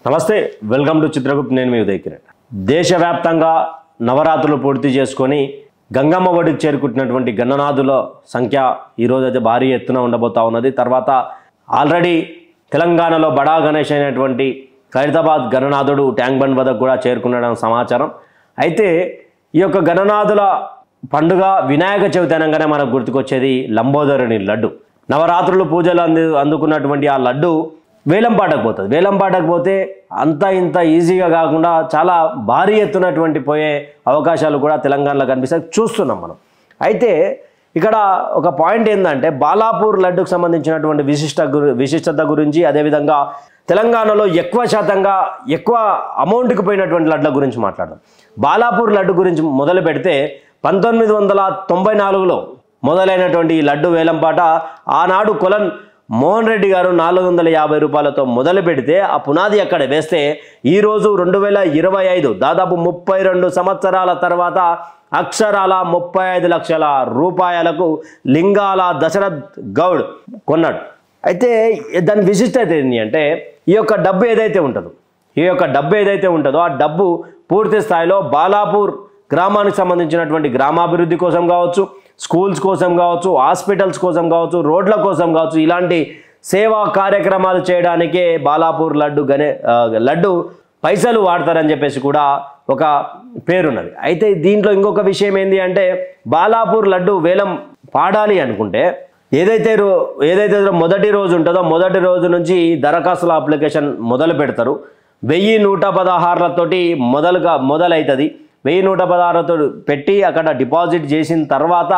నమస్తే, welcome to Chitragupta. నేను మీ ఉదయ్ కిరణ్. దేశవ్యాప్తంగా నవరాత్రులు పూర్తి చేసుకొని గంగమ్మ ఒడికి చేరుకుంటున్నటువంటి గణనాథుల సంఖ్య ఈరోజు అయితే భారీ ఎత్తున ఉండబోతా ఉన్నది. తర్వాత ఆల్రెడీ తెలంగాణలో బడా గణేష్ అయినటువంటి ఖైరతాబాద్ గణనాథుడు ట్యాంక్ బండ్ వద్దకు కూడా చేరుకున్న సమాచారం. అయితే ఈ యొక్క గణనాథుల పండుగ వినాయక చవితి అనగానే మనకు గుర్తుకొచ్చేది లంబోదరుని లడ్డు. నవరాత్రులు పూజలు అందుకున్నటువంటి ఆ లడ్డు వేలంపాటకు పోతుంది. వేలంపాటకు పోతే అంత ఇంత ఈజీగా కాకుండా చాలా భారీ ఎత్తునటువంటి పోయే అవకాశాలు కూడా తెలంగాణలో కనిపిస్తాయి, చూస్తున్నాం మనం. అయితే ఇక్కడ ఒక పాయింట్ ఏంటంటే బాలాపూర్ లడ్డుకు సంబంధించినటువంటి విశిష్టత గురించి, అదేవిధంగా తెలంగాణలో ఎక్కువ శాతంగా ఎక్కువ అమౌంట్కి పోయినటువంటి లడ్ల గురించి మాట్లాడదాం. బాలాపూర్ లడ్డు గురించి మొదలు పెడితే 1994లో మొదలైనటువంటి ఈ లడ్డు వేలంపాట ఆనాడు కొలన్ మోహన్ రెడ్డి గారు 450 రూపాయలతో మొదలు పెడితే ఆ పునాది అక్కడ వేస్తే ఈరోజు 2025 దాదాపు 32 సంవత్సరాల తర్వాత అక్షరాల 35 లక్షల రూపాయలకు లింగాల దశరథ్ గౌడ్ కొన్నాడు. అయితే దాని విశిష్టత ఏంటి అంటే ఈ యొక్క డబ్బు ఏదైతే ఉంటుందో ఆ డబ్బు పూర్తి స్థాయిలో బాలాపూర్ గ్రామానికి సంబంధించినటువంటి గ్రామాభివృద్ధి కోసం కావచ్చు, స్కూల్స్ కోసం కావచ్చు, హాస్పిటల్స్ కోసం కావచ్చు, రోడ్ల కోసం కావచ్చు, ఇలాంటి సేవా కార్యక్రమాలు చేయడానికే బాలాపూర్ లడ్డు పైసలు వాడతారని చెప్పేసి కూడా ఒక పేరున్నది. అయితే దీంట్లో ఇంకొక విషయం ఏంటి అంటే బాలాపూర్ లడ్డు వేలం పాడాలి అనుకుంటే ఏదైతే మొదటి రోజు ఉంటుందో మొదటి రోజు నుంచి దరఖాస్తుల అప్లికేషన్ మొదలు పెడతారు. 1116లతోటి మొదలవుతుంది. 1116లతో పెట్టి అక్కడ డిపాజిట్ చేసిన తర్వాత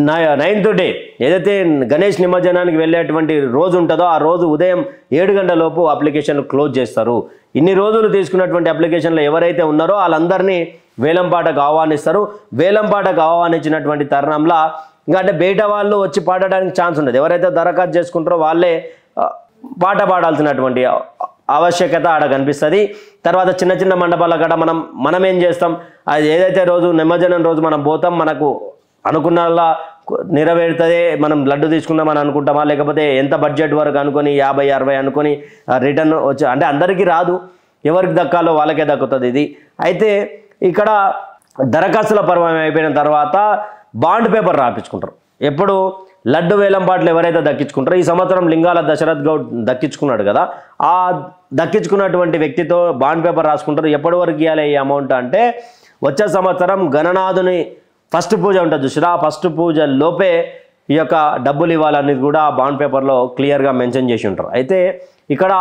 9th డే ఏదైతే గణేష్ నిమజ్జనానికి వెళ్ళేటువంటి రోజు ఉంటుందో ఆ రోజు ఉదయం 7 గంటల లోపు అప్లికేషన్లు క్లోజ్ చేస్తారు. ఇన్ని రోజులు తీసుకున్నటువంటి అప్లికేషన్లు ఎవరైతే ఉన్నారో వాళ్ళందరినీ వేలంపాటకు ఆహ్వానిస్తారు. వేలంపాటకు ఆహ్వానించినటువంటి తరుణంలో ఇంకా అంటే బయట వాళ్ళు వచ్చి పాడడానికి ఛాన్స్ ఉండదు. ఎవరైతే దరఖాస్తు చేసుకుంటారో వాళ్ళే పాట పాడాల్సినటువంటి ఆవశ్యకత ఆడ కనిపిస్తుంది. తర్వాత చిన్న చిన్న మండపాల కాడ మనం ఏం చేస్తాం, అది ఏదైతే రోజు నిమజ్జనం రోజు మనం పోతాం, మనకు అనుకున్నలా నెరవేరుతుంది, మనం లడ్డు తీసుకుందామని అనుకుంటామా, లేకపోతే ఎంత బడ్జెట్ వరకు అనుకొని 50-60 అనుకొని రిటర్న్ వచ్చి అంటే అందరికీ రాదు, ఎవరికి దక్కాలో వాళ్ళకే దక్కుతుంది ఇది. అయితే ఇక్కడ దరఖాస్తుల పర్వం అయిపోయిన తర్వాత బాండ్ పేపర్ రాపించుకుంటారు. ఎప్పుడు లడ్డు వేలంపాట్లు ఎవరైతే దక్కించుకుంటారో ఈ సంవత్సరం లింగాల దశరథ్ గౌడ్ దక్కించుకున్నాడు కదా, ఆ దక్కించుకున్నటువంటి వ్యక్తితో బాండ్ పేపర్ రాసుకుంటారు. ఎప్పటి వరకు ఇవ్వాలి ఈ అమౌంట్ అంటే వచ్చే సంవత్సరం గణనాథుని ఫస్ట్ పూజ ఉంటుంది చూసినా, ఆ ఫస్ట్ పూజ లోపే ఈ యొక్క డబ్బులు ఇవ్వాలనేది కూడా బాండ్ పేపర్లో క్లియర్గా మెన్షన్ చేసి ఉంటారు. అయితే ఇక్కడ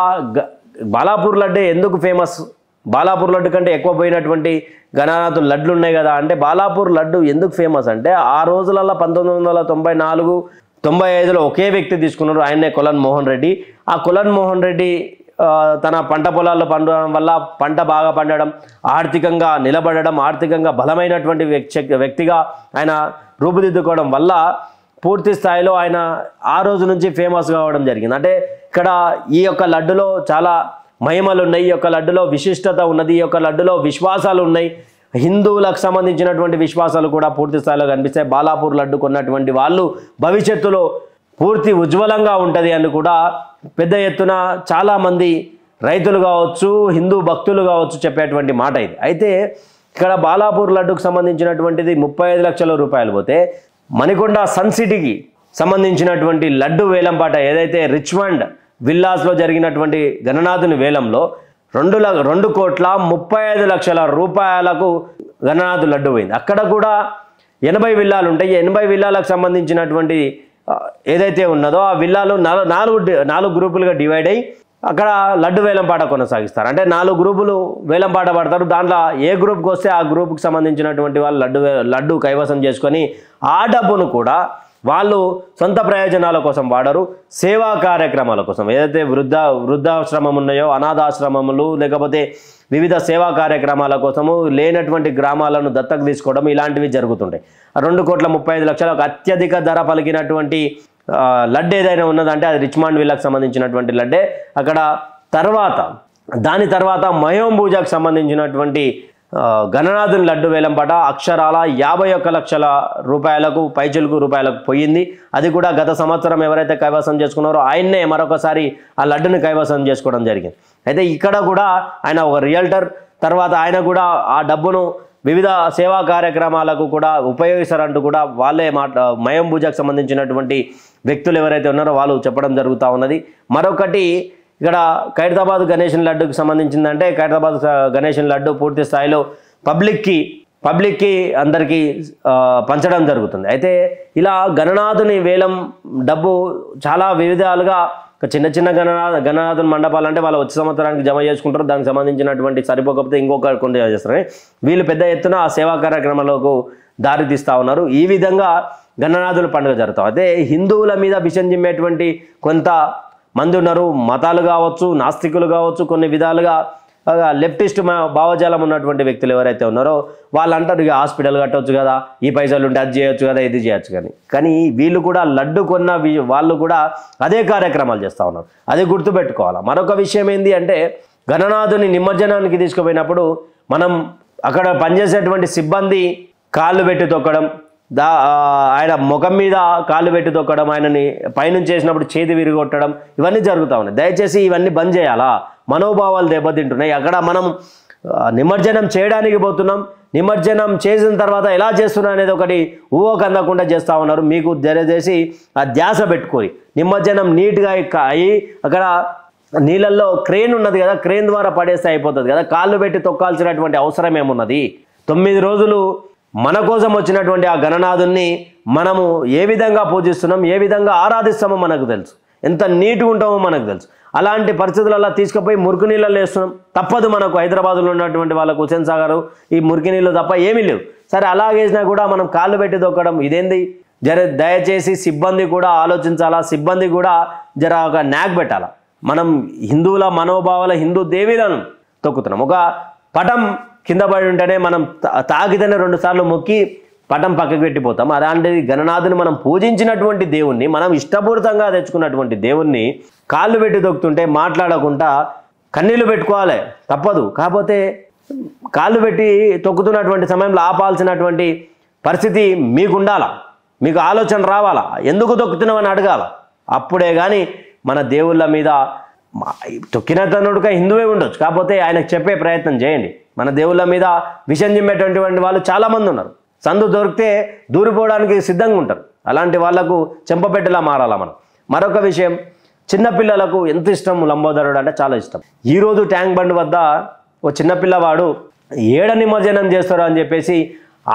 బాలాపూర్ లడ్డే ఎందుకు ఫేమస్, బాలాపూర్ లడ్డు కంటే ఎక్కువ పోయినటువంటి గణనాథులు లడ్లు ఉన్నాయి కదా అంటే బాలాపూర్ లడ్డు ఎందుకు ఫేమస్ అంటే ఆ రోజులలో 1994-95లో ఒకే వ్యక్తి తీసుకున్నారు, ఆయనే కొలన్ మోహన్ రెడ్డి. ఆ కొలన్ మోహన్ రెడ్డి తన పంట పొలాల్లో పండడం వల్ల పంట బాగా పండడం, ఆర్థికంగా నిలబడడం, ఆర్థికంగా బలమైనటువంటి వ్యక్తిగా ఆయన రూపుదిద్దుకోవడం వల్ల పూర్తి స్థాయిలో ఆయన ఆ రోజు నుంచి ఫేమస్ కావడం జరిగింది. అంటే ఇక్కడ ఈ యొక్క లడ్డులో చాలా మహిమలు ఉన్నాయి, ఈ యొక్క లడ్డులో విశిష్టత ఉన్నది, ఈ యొక్క లడ్డులో విశ్వాసాలు ఉన్నాయి, హిందువులకు సంబంధించినటువంటి విశ్వాసాలు కూడా పూర్తి స్థాయిలో కనిపిస్తాయి. బాలాపూర్ లడ్డు కొన్నటువంటి వాళ్ళు భవిష్యత్తులో పూర్తి ఉజ్వలంగా ఉంటుంది అని కూడా పెద్ద ఎత్తున చాలామంది రైతులు కావచ్చు, హిందూ భక్తులు కావచ్చు చెప్పేటువంటి మాట ఇది. అయితే ఇక్కడ బాలాపూర్ లడ్డుకు సంబంధించినటువంటిది 35 లక్షల రూపాయలు పోతే మణికొండ సన్ సిటీకి సంబంధించినటువంటి లడ్డు వేలంపాట ఏదైతే రిచ్మండ్ విల్లాస్లో జరిగినటువంటి గణనాథుని వేలంలో 2,35 లక్షల రూపాయలకు గణనాథు లడ్డు పోయింది. అక్కడ కూడా 80 విల్లాలు ఉంటాయి. 80 విల్లాలకు సంబంధించినటువంటి ఏదైతే ఉన్నదో ఆ విల్లాలు 4 గ్రూపులుగా డివైడ్ అయ్యి అక్కడ లడ్డు వేలంపాట కొనసాగిస్తారు. అంటే 4 గ్రూపులు వేలంపాట పడతారు. దాంట్లో ఏ గ్రూప్కి వస్తే ఆ గ్రూప్కి సంబంధించినటువంటి వాళ్ళు లడ్డు కైవసం చేసుకొని ఆ డబ్బును కూడా వాళ్ళు సొంత ప్రయోజనాల కోసం వాడరు, సేవా కార్యక్రమాల కోసం ఏదైతే వృద్ధాశ్రమం ఉన్నాయో, అనాథాశ్రమములు, లేకపోతే వివిధ సేవా కార్యక్రమాల కోసము లేనటువంటి గ్రామాలను దత్తకు తీసుకోవడం ఇలాంటివి జరుగుతుంటాయి. 2,35,00,000 అత్యధిక ధర పలికినటువంటి లడ్డు ఏదైనా ఉన్నదంటే అది రిచ్మండ్ విల్లాకు సంబంధించినటువంటి లడ్డే. అక్కడ దాని తర్వాత మయోంబూజాకు సంబంధించినటువంటి గణనాథుని లడ్డు వేలంపాట అక్షరాల 51 లక్షల రూపాయలకు పైచిలుకు రూపాయలకు పోయింది. అది కూడా గత సంవత్సరం ఎవరైతే కైవసం చేసుకున్నారో ఆయన్నే మరొకసారి ఆ లడ్డుని కైవసం చేసుకోవడం జరిగింది. అయితే ఇక్కడ కూడా ఆయన ఒక రియల్టర్, తర్వాత ఆయన కూడా ఆ డబ్బును వివిధ సేవా కార్యక్రమాలకు కూడా ఉపయోగిస్తారంటూ కూడా వాళ్ళే మయం భూజాకు సంబంధించినటువంటి వ్యక్తులు ఎవరైతే ఉన్నారో వాళ్ళు చెప్పడం జరుగుతూ ఉన్నది. మరొకటి ఇక్కడ ఖైరతాబాద్ గణేషన్ లడ్డుకి సంబంధించిందంటే ఖైరతాబాద్ గణేషన్ లడ్డు పూర్తి స్థాయిలో పబ్లిక్కి అందరికీ పంచడం జరుగుతుంది. అయితే ఇలా గణనాథుని వేలం డబ్బు చాలా వివిధాలుగా చిన్న చిన్న గణనాథుని మండపాలు అంటే వాళ్ళు వచ్చే సంవత్సరానికి జమ చేసుకుంటారు, దానికి సంబంధించినటువంటి సరిపోకపోతే ఇంకొక కొన్ని చేస్తారు. వీళ్ళు పెద్ద ఎత్తున ఆ సేవా కార్యక్రమాలకు దారి తీస్తూ ఉన్నారు. ఈ విధంగా గణనాథుల పండుగ జరుగుతాం. అయితే హిందువుల మీద విషం చిమ్మేటువంటి కొంత మంది ఉన్నారు, మతాలు కావచ్చు, నాస్తికులు కావచ్చు, కొన్ని విధాలుగా లెఫ్టిస్ట్ భావజాలం ఉన్నటువంటి వ్యక్తులు ఎవరైతే ఉన్నారో వాళ్ళు అంటారు ఇక హాస్పిటల్ కట్టవచ్చు కదా, ఈ పైసలు ఉంటే అది చేయొచ్చు కదా, ఇది చేయొచ్చు. కానీ వీళ్ళు కూడా లడ్డు కొన్న వాళ్ళు కూడా అదే కార్యక్రమాలు చేస్తూ ఉన్నారు. అది గుర్తుపెట్టుకోవాలి. మరొక విషయం ఏంటి అంటే గణనాథుని నిమజ్జనానికి తీసుకుపోయినప్పుడు మనం అక్కడ పనిచేసేటువంటి సిబ్బంది కాళ్ళు పెట్టి తొక్కడం, ఆయన ముఖం మీద కాళ్ళు పెట్టి తొక్కడం, ఆయనని పైనుంచి చేసినప్పుడు చేతి విరిగొట్టడం, ఇవన్నీ జరుగుతూ ఉన్నాయి. దయచేసి ఇవన్నీ బంద్ చేయాలా, మనోభావాలు దెబ్బతింటున్నాయి. అక్కడ మనం నిమజ్జనం చేయడానికి పోతున్నాం, నిమజ్జనం చేసిన తర్వాత ఎలా చేస్తున్నా అనేది ఒకటి ఊహకందకుండా చేస్తూ ఉన్నారు. మీకు దయచేసి ఆ ధ్యాస పెట్టుకోరి. నిమజ్జనం నీట్గా అయ్యి అక్కడ నీళ్ళల్లో క్రేన్ ఉన్నది కదా, క్రేన్ ద్వారా పడేస్తే అయిపోతుంది కదా, కాళ్ళు పెట్టి తొక్కాల్సినటువంటి అవసరం ఏమున్నది? 9 రోజులు మన కోసం వచ్చినటువంటి ఆ గణనాథుని మనము ఏ విధంగా పూజిస్తున్నాం, ఏ విధంగా ఆరాధిస్తామో మనకు తెలుసు, ఎంత నీట్గా ఉంటామో మనకు తెలుసు. అలాంటి పరిస్థితులలో తీసుకుపోయి మురికి నీళ్ళలో వేస్తున్నాం. తప్పదు మనకు. హైదరాబాద్లో ఉన్నటువంటి వాళ్ళకు హుసేన్ సాగర్ ఈ మురికి నీళ్ళు తప్ప ఏమీ లేవు. సరే అలాగేసినా కూడా మనం కాళ్ళు పెట్టి తొక్కడం ఇదేంది? దయచేసి సిబ్బంది కూడా ఆలోచించాలా, సిబ్బంది కూడా ఒక న్యాక్ పెట్టాలా. మనం హిందువుల మనోభావాల హిందూ దేవీలను తొక్కుతున్నాం. ఒక పటం కింద పడి ఉంటేనే మనం తాకితేనే 2 సార్లు మొక్కి పటం పక్కకు పెట్టిపోతాం. అలాంటిది గణనాథుని మనం పూజించినటువంటి దేవుణ్ణి, మనం ఇష్టపూరితంగా తెచ్చుకున్నటువంటి దేవుణ్ణి కాళ్ళు పెట్టి తొక్కుతుంటే మాట్లాడకుండా కన్నీళ్ళు పెట్టుకోవాలి, తప్పదు. కాకపోతే కాళ్ళు పెట్టి తొక్కుతున్నటువంటి సమయంలో ఆపాల్సినటువంటి పరిస్థితి మీకు ఉండాలా, మీకు ఆలోచన రావాలా, ఎందుకు తొక్కుతున్నామని అడగాల. అప్పుడే కానీ మన దేవుళ్ళ మీద తొక్కిన తనుడుగా హిందువే ఉండొచ్చు, కాకపోతే ఆయనకు చెప్పే ప్రయత్నం చేయండి. మన దేవుళ్ళ మీద విషం చిమ్మేటటువంటి వాళ్ళు చాలామంది ఉన్నారు. సందు దొరికితే దూరిపోవడానికి సిద్ధంగా ఉంటారు. అలాంటి వాళ్లకు చెంపపెట్టేలా మారాలా మనం. మరొక విషయం, చిన్నపిల్లలకు ఎంత ఇష్టం లంబోదరుడు అంటే చాలా ఇష్టం. ఈరోజు ట్యాంక్ బండ్ వద్ద ఓ చిన్నపిల్లవాడు ఏడ నిమజ్జనం చేస్తారు అని చెప్పేసి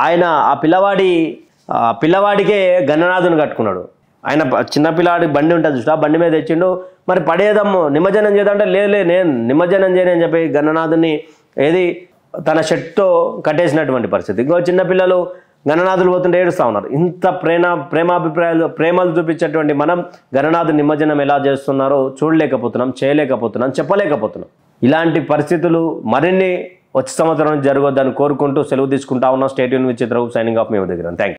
ఆయన ఆ పిల్లవాడికే గణనాథుని కట్టుకున్నాడు. ఆయన చిన్నపిల్లాడి బండి ఉంటుంది చూసి ఆ బండి మీద తెచ్చిండు. మరి పడేదమ్ము నిమజ్జనం చేద్దామంటే లేదు నేను నిమజ్జనం చేయను అని చెప్పి గణనాథుని తన షర్ట్తో కట్టేసినటువంటి పరిస్థితి. ఇంకో చిన్నపిల్లలు గణనాథులు పోతుంటే ఏడుస్తూ ఉన్నారు. ఇంత ప్రేమలు చూపించేటువంటి మనం గణనాథుని నిమజ్జనం ఎలా చేస్తున్నారో చూడలేకపోతున్నాం, చేయలేకపోతున్నాం, చెప్పలేకపోతున్నాం. ఇలాంటి పరిస్థితులు మరిన్ని వచ్చే సంవత్సరం జరగొద్దని కోరుకుంటూ సెలవు తీసుకుంటా ఉన్నాం. State Yoon with చిత్రబాబు, signing off మీ దగ్గర. Thank you.